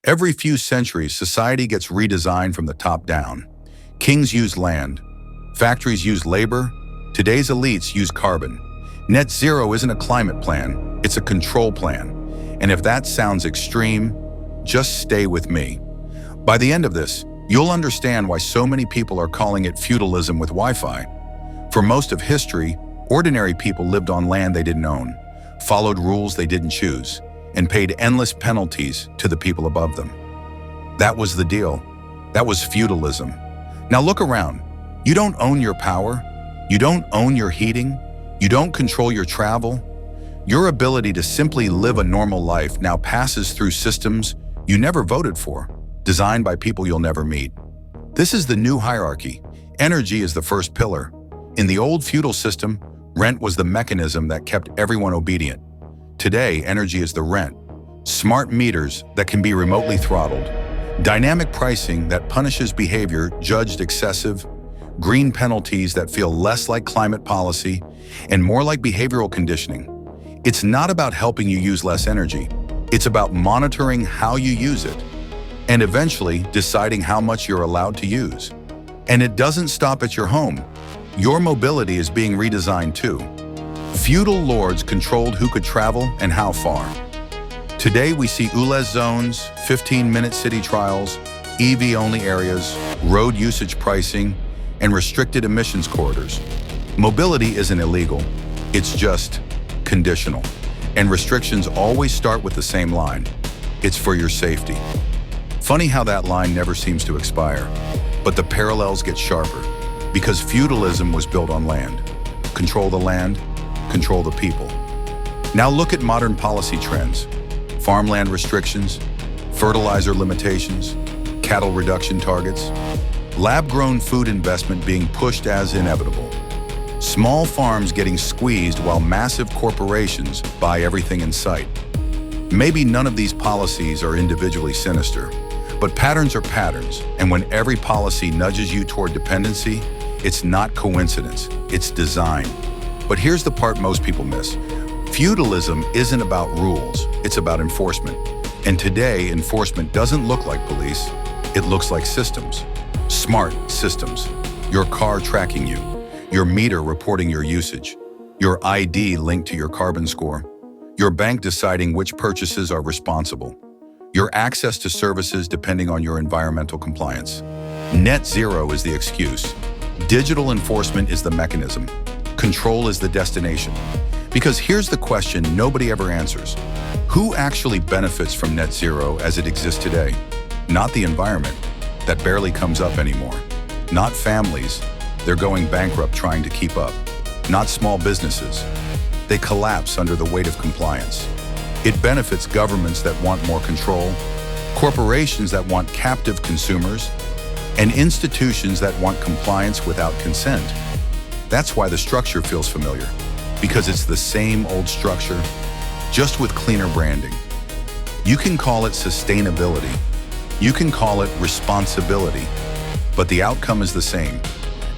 Every few centuries, society gets redesigned from the top down. Kings use land. Factories use labor. Today's elites use carbon. Net zero isn't a climate plan, it's a control plan. And if that sounds extreme, just stay with me. By the end of this, you'll understand why so many people are calling it feudalism with Wi-Fi. For most of history, ordinary people lived on land they didn't own, followed rules they didn't choose, and paid endless penalties to the people above them. That was the deal. That was feudalism. Now look around. You don't own your power. You don't own your heating. You don't control your travel. Your ability to simply live a normal life now passes through systems you never voted for, designed by people you'll never meet. This is the new hierarchy. Energy is the first pillar. In the old feudal system, rent was the mechanism that kept everyone obedient. Today, energy is the rent. Smart meters that can be remotely throttled. Dynamic pricing that punishes behavior judged excessive. Green penalties that feel less like climate policy and more like behavioral conditioning. It's not about helping you use less energy. It's about monitoring how you use it and eventually deciding how much you're allowed to use. And it doesn't stop at your home. Your mobility is being redesigned too. Feudal lords controlled who could travel and how far. Today we see ULEZ zones, 15-minute city trials, EV-only areas, road usage pricing, and restricted emissions corridors. Mobility isn't illegal, it's just conditional. And restrictions always start with the same line. It's for your safety. Funny how that line never seems to expire, but the parallels get sharper because feudalism was built on land. Control the land, control the people. Now look at modern policy trends. Farmland restrictions, fertilizer limitations, cattle reduction targets, lab-grown food investment being pushed as inevitable. Small farms getting squeezed while massive corporations buy everything in sight. Maybe none of these policies are individually sinister, but patterns are patterns, and when every policy nudges you toward dependency, it's not coincidence, it's design. But here's the part most people miss. Feudalism isn't about rules, it's about enforcement. And today, enforcement doesn't look like police, it looks like systems. Smart systems. Your car tracking you, your meter reporting your usage, your ID linked to your carbon score, your bank deciding which purchases are responsible, your access to services depending on your environmental compliance. Net zero is the excuse. Digital enforcement is the mechanism. Control is the destination. Because here's the question nobody ever answers. Who actually benefits from net zero as it exists today? Not the environment. That barely comes up anymore. Not families. They're going bankrupt trying to keep up. Not small businesses. They collapse under the weight of compliance. It benefits governments that want more control, corporations that want captive consumers, and institutions that want compliance without consent. That's why the structure feels familiar, because it's the same old structure, just with cleaner branding. You can call it sustainability. You can call it responsibility, but the outcome is the same.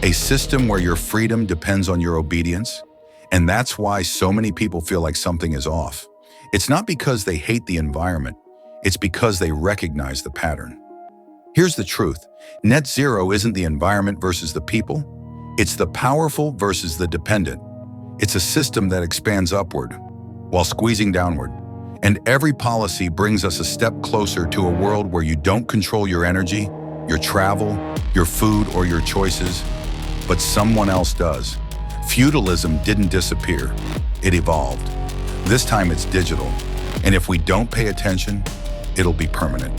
A system where your freedom depends on your obedience, and that's why so many people feel like something is off. It's not because they hate the environment, it's because they recognize the pattern. Here's the truth. Net zero isn't the environment versus the people, it's the powerful versus the dependent. It's a system that expands upward while squeezing downward. And every policy brings us a step closer to a world where you don't control your energy, your travel, your food, or your choices, but someone else does. Feudalism didn't disappear, it evolved. This time it's digital, and if we don't pay attention, it'll be permanent.